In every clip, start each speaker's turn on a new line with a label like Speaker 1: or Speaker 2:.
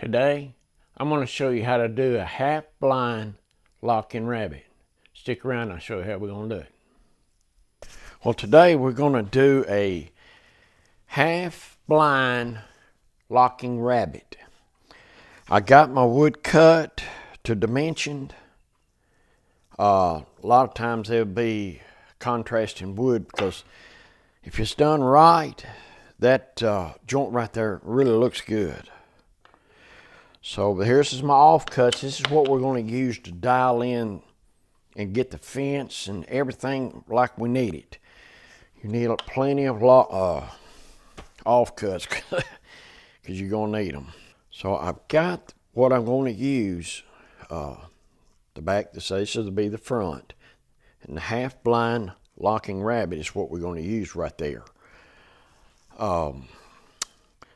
Speaker 1: Today, I'm going to show you how to do a half blind locking rabbit. Stick around and I'll show you how we're going to do it. Well, today we're going to do a half blind locking rabbit. I got my wood cut to dimension. A lot of times there'll be contrasting wood because if it's done right, that joint right there really looks good. So here's my offcuts. This is what we're going to use to dial in and get the fence and everything like we need it. You need plenty of offcuts because you're going to need them. So I've got what I'm going to use. The back, this will be the front. And the half blind locking rabbit is what we're going to use right there.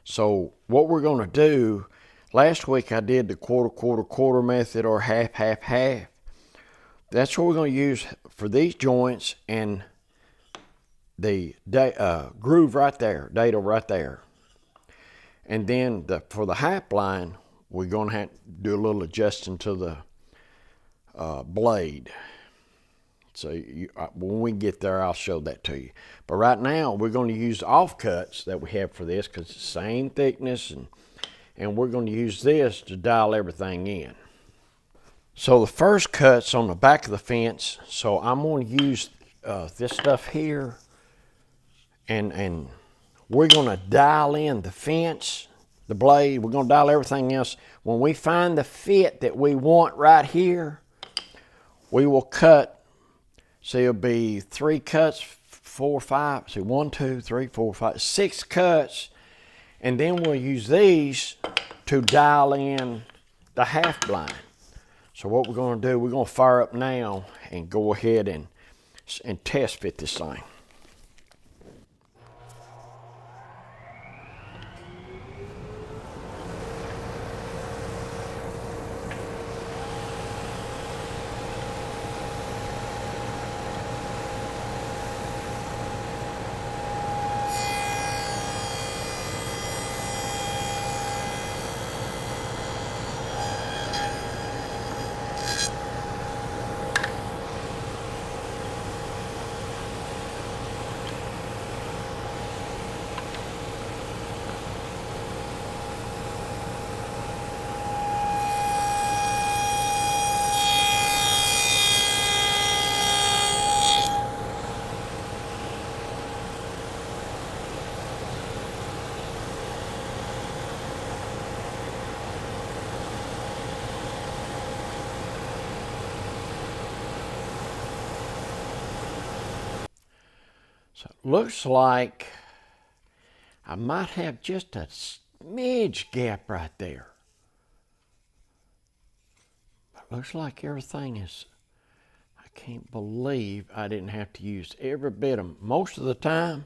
Speaker 1: So what we're going to do, last week I did the quarter method or half. That's what we're going to use for these joints and the groove right there, dado right there. And then for the half blind, we're going to have to do a little adjusting to the blade. So when we get there, I'll show that to you. But right now, we're going to use the offcuts that we have for this because it's the same thickness, and we're going to use this to dial everything in. So the first cut's on the back of the fence. So I'm going to use this stuff here, and we're going to dial in the fence, the blade. We're going to dial everything else. When we find the fit that we want right here, we will cut. So it'll be 3 cuts, 4, 5. So 1, 2, 3, 4, 5, 6 cuts. And then we'll use these to dial in the half blind. So what we're going to do, we're going to fire up now and go ahead and test fit this thing. So it looks like I might have just a smidge gap right there. But looks like everything is, I can't believe I didn't have to use every bit of them. Most of the time,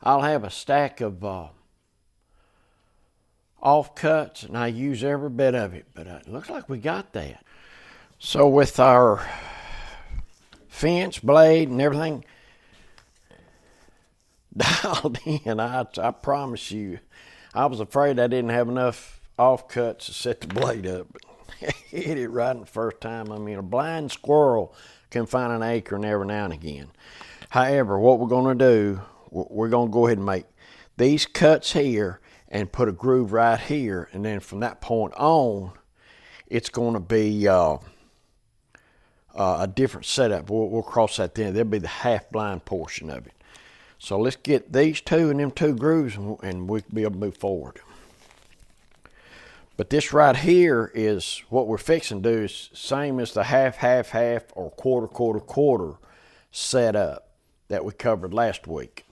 Speaker 1: I'll have a stack of offcuts and I use every bit of it, but it looks like we got that. So with our fence blade and everything dialed in, I promise you, I was afraid I didn't have enough offcuts to set the blade up. But hit it right in the first time. I mean, a blind squirrel can find an acorn every now and again. However, what we're going to do, we're going to go ahead and make these cuts here and put a groove right here, and then from that point on, it's going to be a different setup. We'll cross that then. There'll be the half blind portion of it. So let's get these two and them 2 grooves and we'll be able to move forward. But this right here is what we're fixing to do is same as the half or quarter setup that we covered last week.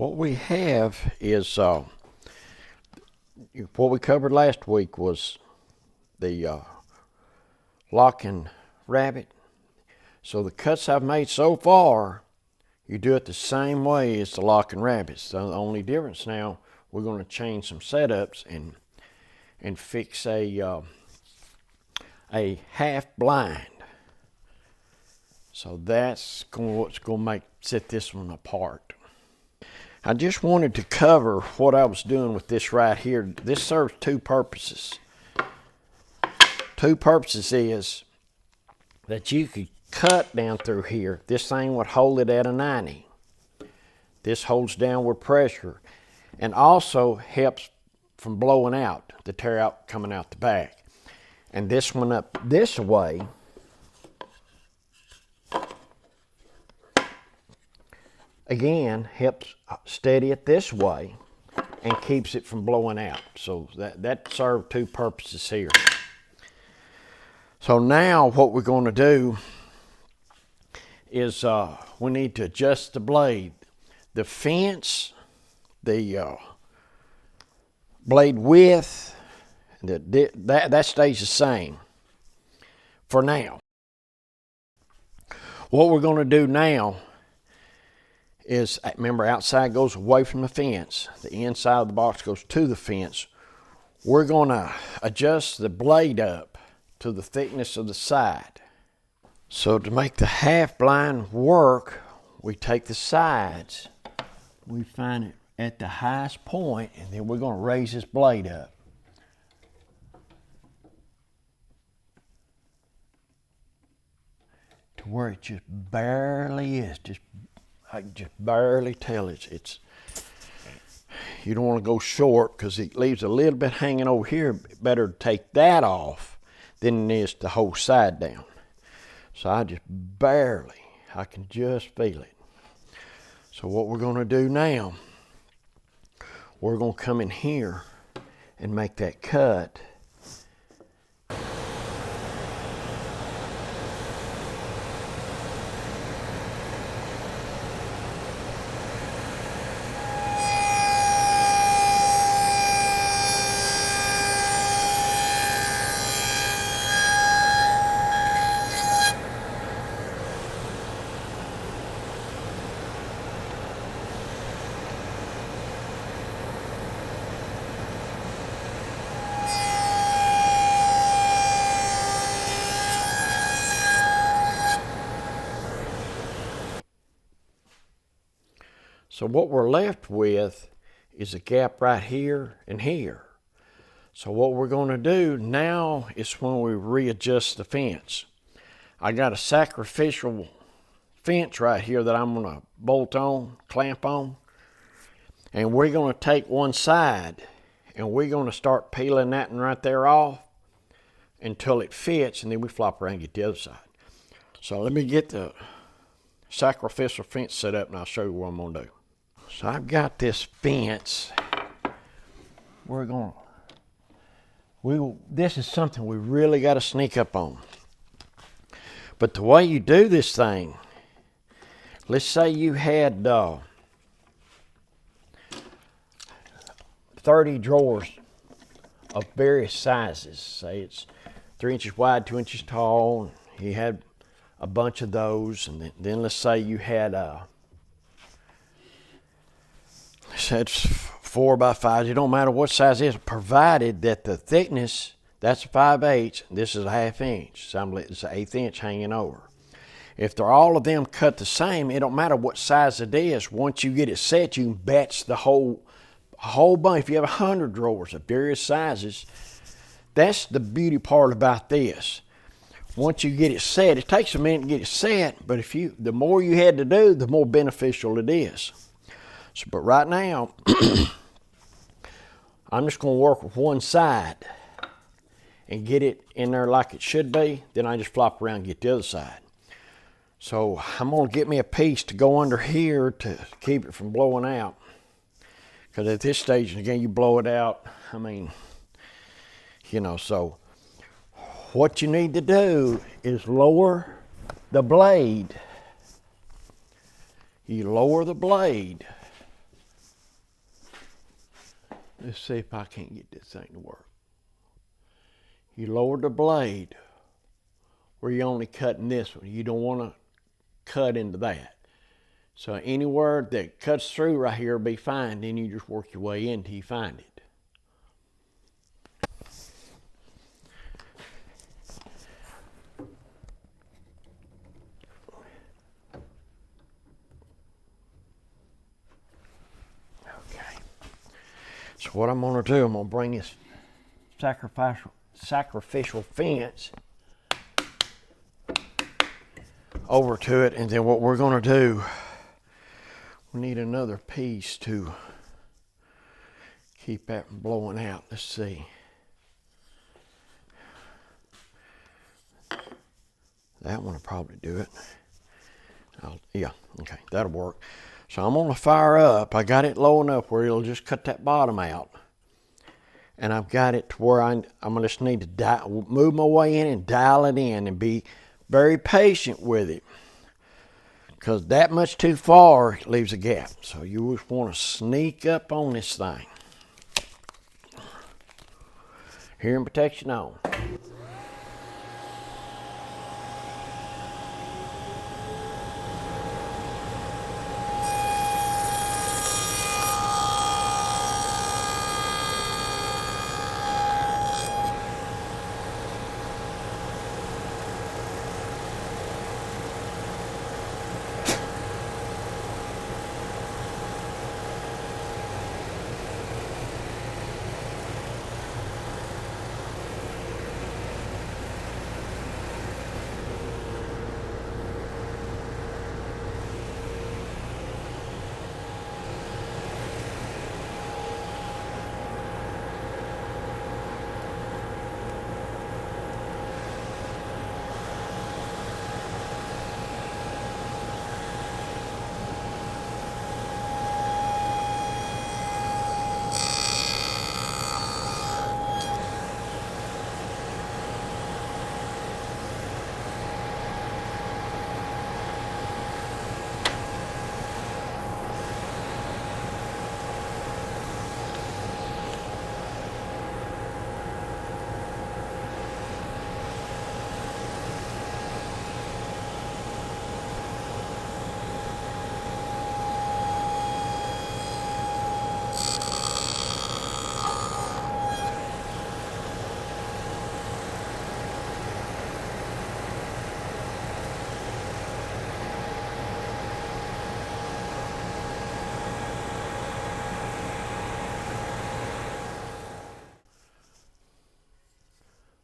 Speaker 1: What we have is what we covered last week was the locking rabbet. So the cuts I've made so far, you do it the same way as the locking rabbets. So the only difference now, we're going to change some setups and fix a half blind. So that's what's going to set this one apart. I just wanted to cover what I was doing with this right here. This serves two purposes. Two purposes is that you could cut down through here. This thing would hold it at a 90. This holds downward pressure and also helps from blowing out, the tear out coming out the back. And this one up this way, again, helps steady it this way and keeps it from blowing out. So that served two purposes here. So now what we're going to do is we need to adjust the blade. The fence, the blade width, that stays the same for now. What we're going to do now is, remember, outside goes away from the fence. The inside of the box goes to the fence. We're going to adjust the blade up to the thickness of the side. So to make the half blind work, we take the sides, we find it at the highest point, and then we're going to raise this blade up. To where it just barely is, I can just barely tell it's you don't want to go short because it leaves a little bit hanging over here. Better to take that off than it is the whole side down. So I just barely, I can just feel it. So what we're going to do now, we're going to come in here and make that cut. So what we're left with is a gap right here and here. So what we're going to do now is when we readjust the fence. I got a sacrificial fence right here that I'm going to bolt on, clamp on. And we're going to take one side and we're going to start peeling that one right there off until it fits, and then we flop around and get the other side. So let me get the sacrificial fence set up and I'll show you what I'm going to do. So I've got this fence. This is something we really got to sneak up on. But the way you do this thing, let's say you had 30 drawers of various sizes. Say it's 3 inches wide, 2 inches tall. You had a bunch of those, and then let's say you had it's 4 by 5. It don't matter what size it is, provided that the thickness, that's a 5/8. This is a 1/2 inch. So it's an 1/8 inch hanging over. If they're all of them cut the same, it don't matter what size it is. Once you get it set, you can batch the whole bunch. If you have 100 drawers of various sizes, that's the beauty part about this. Once you get it set, it takes a minute to get it set, but the more you had to do, the more beneficial it is. So, but right now, I'm just going to work with one side and get it in there like it should be. Then I just flop around and get the other side. So I'm going to get me a piece to go under here to keep it from blowing out. Because at this stage, again, you blow it out. I mean, so what you need to do is lower the blade. You lower the blade Let's see if I can't get this thing to work. You lower the blade where you're only cutting this one. You don't want to cut into that. So anywhere that cuts through right here will be fine. Then you just work your way in until you find it. So what I'm going to do, I'm going to bring this sacrificial fence over to it, and then what we're going to do, we need another piece to keep that from blowing out. Let's see. That one will probably do it. Yeah, okay, that'll work. So I'm gonna fire up. I got it low enough where it'll just cut that bottom out. And I've got it to where I'm gonna just need to move my way in and dial it in and be very patient with it. Because that much too far leaves a gap. So you just wanna sneak up on this thing. Hearing protection on.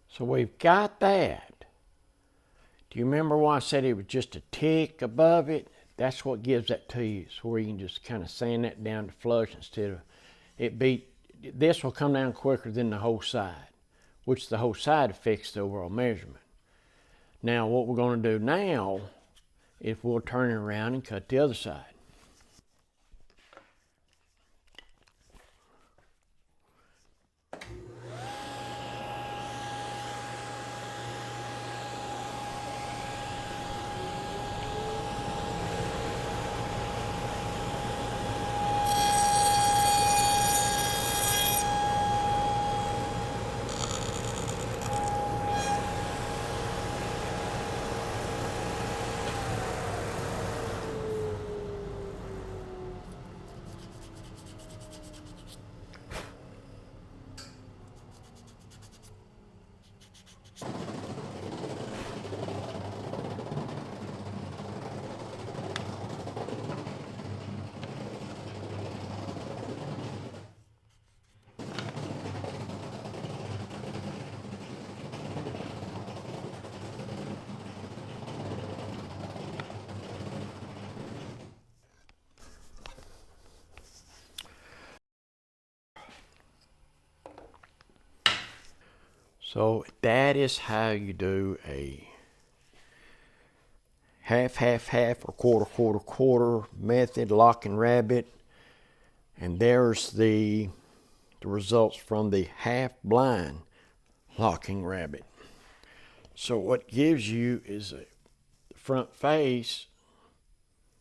Speaker 1: So we've got that. Do you remember when I said it was just a tick above it? That's what gives that to you. So where you can just kind of sand that down to flush instead of it beat. This will come down quicker than the whole side, which the whole side affects the overall measurement. Now what we're going to do now is we'll turn it around and cut the other side. So that is how you do a half, or quarter method locking rabbet. And there's the results from the half blind locking rabbet. So what gives you is a front face.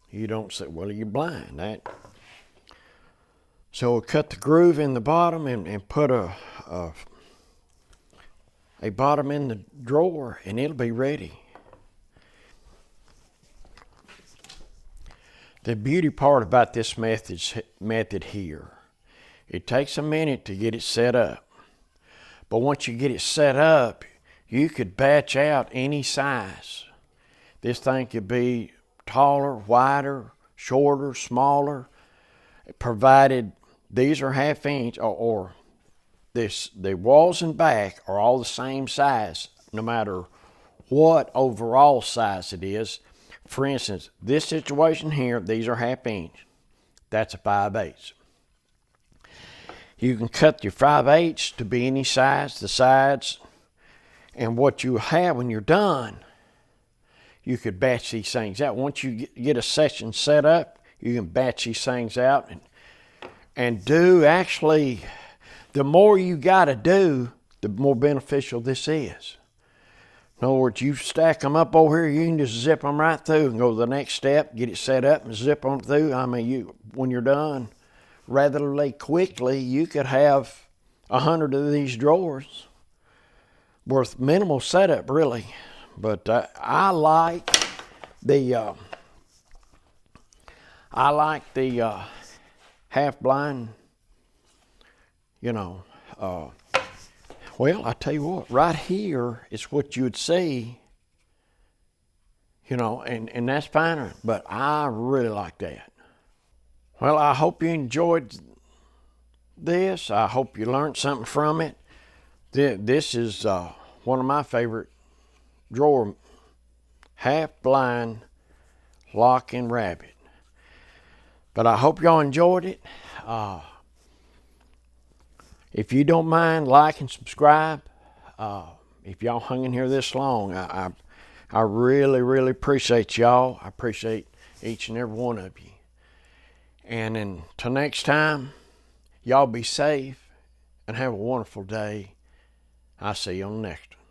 Speaker 1: You don't say, well, you're blind. So we'll cut the groove in the bottom and put a bottom in the drawer, and it'll be ready. The beauty part about this method here, it takes a minute to get it set up. But once you get it set up, you could batch out any size. This thing could be taller, wider, shorter, smaller, provided these are 1/2 inch or the walls and back are all the same size, no matter what overall size it is. For instance, this situation here, these are 1/2 inch. That's a 5/8. You can cut your 5/8 to be any size, the sides, and what you have when you're done, you could batch these things out. Once you get a section set up, you can batch these things out and do actually, the more you got to do, the more beneficial this is. In other words, you stack them up over here, you can just zip them right through and go to the next step, get it set up and zip them through. I mean, when you're done, rather quickly, you could have 100 of these drawers worth minimal setup, really. But I like the half blind, you know. Well, I tell you what, right here is what you would see, you know, and that's finer, but I really like that. Well, I hope you enjoyed this. I hope you learned something from it. This is one of my favorite drawer, half blind locking rabbet. But I hope y'all enjoyed it. If you don't mind, like and subscribe. If y'all hung in here this long, I really, really appreciate y'all. I appreciate each and every one of you. And until next time, y'all be safe and have a wonderful day. I'll see you on the next one.